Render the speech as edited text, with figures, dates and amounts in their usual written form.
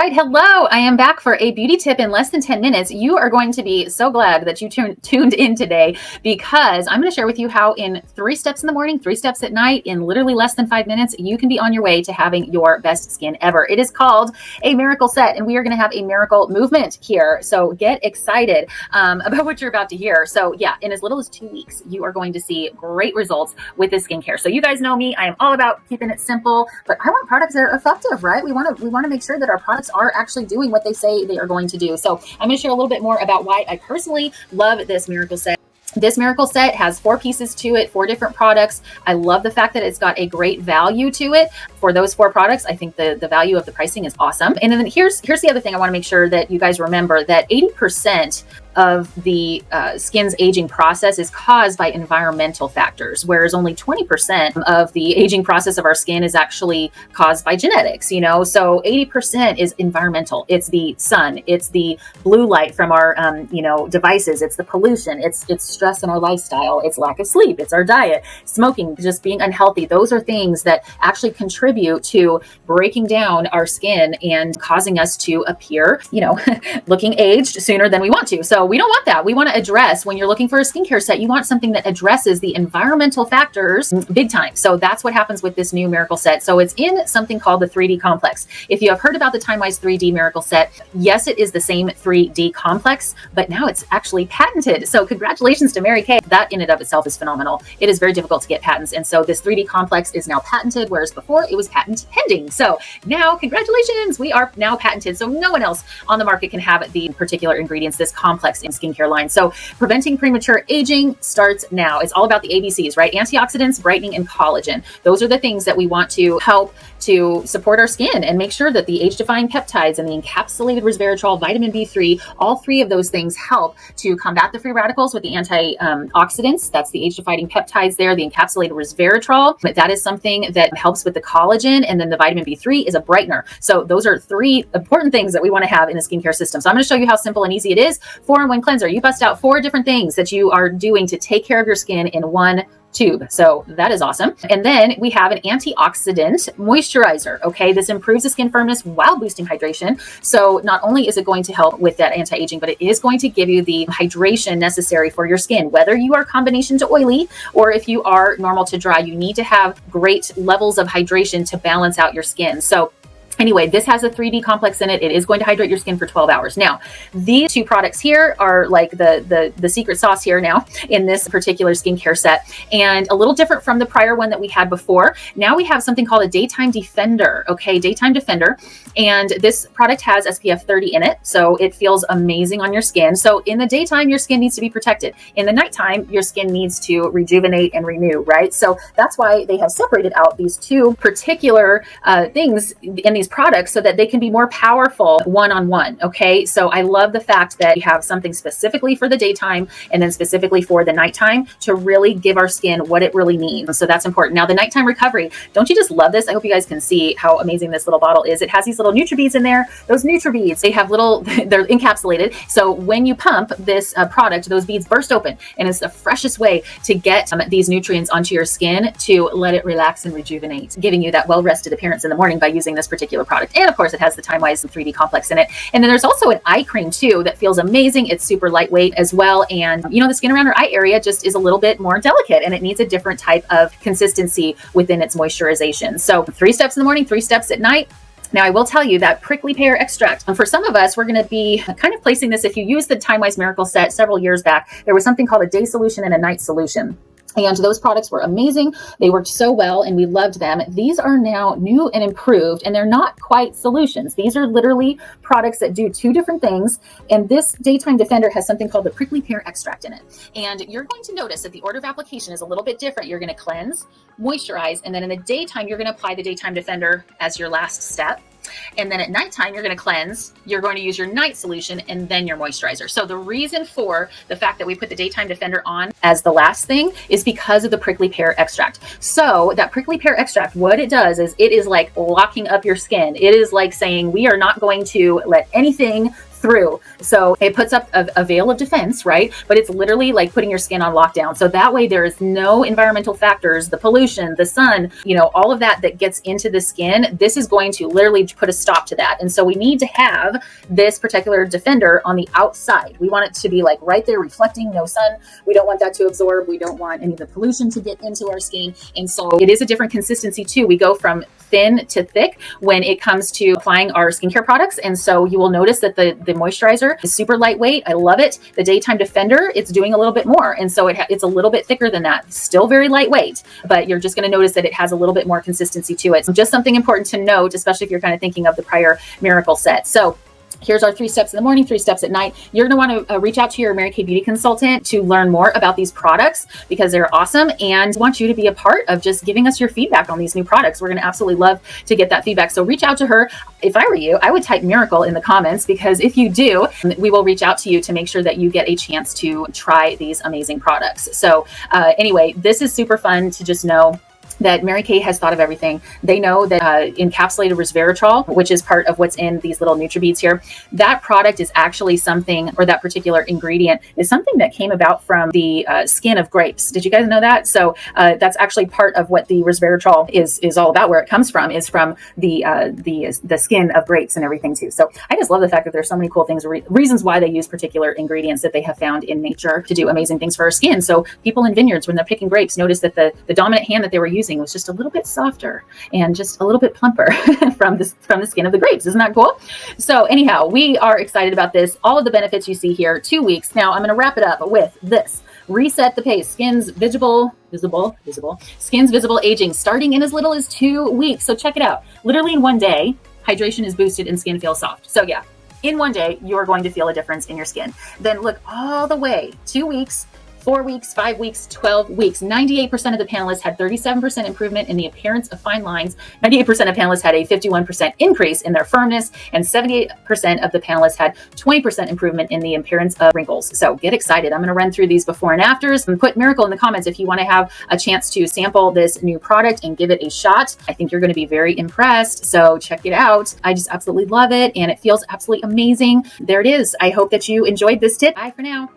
right, hello. I am back for a beauty tip in less than 10 minutes. You are going to be so glad that you tuned in today because I'm going to share with you how in 3 steps in the morning, 3 steps at night, in literally less than 5 minutes, you can be on your way to having your best skin ever. It is called a miracle set, and we are going to have a miracle movement here. So get excited about what you're about to hear. So yeah, in as little as 2 weeks, you are going to see great results with this skincare. So you guys know me, I am all about keeping it simple, but I want products that are effective, right? We want to make sure that our products are actually doing what they say they are going to do. So I'm going to share a little bit more about why I personally love this miracle set. This miracle set has 4 pieces to it, 4 different products. I love the fact that it's got a great value to it. For those 4 products, I think the value of the pricing is awesome. And then here's the other thing I want to make sure that you guys remember, that 80% of the skin's aging process is caused by environmental factors, whereas only 20% of the aging process of our skin is actually caused by genetics, So 80% is environmental. It's the sun, it's the blue light from our, devices, it's the pollution, it's stress in our lifestyle, it's lack of sleep, it's our diet, smoking, just being unhealthy. Those are things that actually contribute to breaking down our skin and causing us to appear, looking aged sooner than we want to. So we don't want that. We want to address, when you're looking for a skincare set, you want something that addresses the environmental factors big time. So that's what happens with this new miracle set. So it's in something called the 3D complex. If you have heard about the TimeWise 3D miracle set, yes, it is the same 3D complex, but now it's actually patented. So congratulations to Mary Kay. That in and of itself is phenomenal. It is very difficult to get patents. And so this 3D complex is now patented, whereas before it was patent pending. So now congratulations, we are now patented. So no one else on the market can have the particular ingredients, this complex in skincare line. So preventing premature aging starts now. It's all about the ABCs, right? Antioxidants, brightening, and collagen. Those are the things that we want to help to support our skin and make sure that the age-defying peptides and the encapsulated resveratrol, vitamin B3, all 3 of those things help to combat the free radicals with the antioxidants. That's the age-defying peptides there, the encapsulated resveratrol. But that is something that helps with the collagen, and then the vitamin B3 is a brightener. So those are 3 important things that we want to have in a skincare system. So I'm going to show you how simple and easy it is. 4-in-1 cleanser. You bust out 4 different things that you are doing to take care of your skin in one tube. So that is awesome. And then we have an antioxidant moisturizer. Okay. This improves the skin firmness while boosting hydration. So not only is it going to help with that anti-aging, but it is going to give you the hydration necessary for your skin. Whether you are combination to oily or if you are normal to dry, you need to have great levels of hydration to balance out your skin. So anyway, this has a 3D complex in it. It is going to hydrate your skin for 12 hours. Now, these 2 products here are like the secret sauce here now in this particular skincare set, and a little different from the prior one that we had before. Now we have something called a Daytime Defender. Okay, Daytime Defender. And this product has SPF 30 in it, so it feels amazing on your skin. So in the daytime, your skin needs to be protected. In the nighttime, your skin needs to rejuvenate and renew, right? So that's why they have separated out these 2 particular things in these products so that they can be more powerful one-on-one. Okay. So I love the fact that you have something specifically for the daytime and then specifically for the nighttime to really give our skin what it really needs. So that's important. Now the nighttime recovery, don't you just love this? I hope you guys can see how amazing this little bottle is. It has these little NutriBeads in there. Those NutriBeads, they have they're encapsulated. So when you pump this product, those beads burst open, and it's the freshest way to get these nutrients onto your skin to let it relax and rejuvenate, giving you that well-rested appearance in the morning by using this particular product. And of course it has the TimeWise 3D complex in it. And then there's also an eye cream too that feels amazing. It's super lightweight as well. And the skin around our eye area just is a little bit more delicate, and it needs a different type of consistency within its moisturization. So 3 steps in the morning, 3 steps at night. Now, I will tell you that prickly pear extract, for some of us, we're going to be kind of placing this. If you use the TimeWise miracle set several years back, there was something called a day solution and a night solution. And those products were amazing. They worked so well and we loved them. These are now new and improved, and they're not quite solutions. These are literally products that do 2 different things. And this Daytime Defender has something called the prickly pear extract in it. And you're going to notice that the order of application is a little bit different. You're going to cleanse, moisturize, and then in the daytime, you're going to apply the Daytime Defender as your last step. And then at nighttime, you're going to cleanse, you're going to use your night solution, and then your moisturizer. So the reason for the fact that we put the Daytime Defender on as the last thing is because of the prickly pear extract. So that prickly pear extract, what it does is it is like locking up your skin. It is like saying, we are not going to let anything through. So it puts up a veil of defense, right? But it's literally like putting your skin on lockdown. So that way there is no environmental factors, the pollution, the sun, all of that gets into the skin. This is going to literally put a stop to that. And so we need to have this particular defender on the outside. We want it to be like right there reflecting, no sun. We don't want that to absorb. We don't want any of the pollution to get into our skin. And so it is a different consistency too. We go from thin to thick when it comes to applying our skincare products. And so you will notice that the moisturizer is super lightweight. I love it. The Daytime Defender, it's doing a little bit more. And so it's a little bit thicker than that. Still very lightweight, but you're just going to notice that it has a little bit more consistency to it. So just something important to note, especially if you're kind of thinking of the prior Miracle set. So here's our 3 steps in the morning, 3 steps at night. You're going to want to reach out to your Mary Kay Beauty consultant to learn more about these products because they're awesome, and want you to be a part of just giving us your feedback on these new products. We're going to absolutely love to get that feedback. So reach out to her. If I were you, I would type Miracle in the comments, because if you do, we will reach out to you to make sure that you get a chance to try these amazing products. So anyway, this is super fun to just know that Mary Kay has thought of everything. They know that encapsulated resveratrol, which is part of what's in these little NutriBeads here, that product is actually something, or that particular ingredient is something that came about from the skin of grapes. Did you guys know that? So that's actually part of what the resveratrol is all about. Where it comes from is from the skin of grapes and everything too. So I just love the fact that there's so many cool things, reasons why they use particular ingredients that they have found in nature to do amazing things for our skin. So people in vineyards, when they're picking grapes, notice that the dominant hand that they were using was just a little bit softer and just a little bit plumper from the skin of the grapes. Isn't that cool? So anyhow, we are excited about this. All of the benefits you see here, 2 weeks. Now I'm going to wrap it up with this. Reset the pace. Skin's visible aging starting in as little as 2 weeks. So check it out. Literally in one day, hydration is boosted and skin feels soft. So yeah, in one day, you're going to feel a difference in your skin. Then look all the way, 2 weeks, 4 weeks, 5 weeks, 12 weeks. 98% of the panelists had 37% improvement in the appearance of fine lines. 98% of panelists had a 51% increase in their firmness, and 78% of the panelists had 20% improvement in the appearance of wrinkles. So get excited. I'm going to run through these before and afters, and put Miracle in the comments if you want to have a chance to sample this new product and give it a shot. I think you're going to be very impressed. So check it out. I just absolutely love it, and it feels absolutely amazing. There it is. I hope that you enjoyed this tip. Bye for now.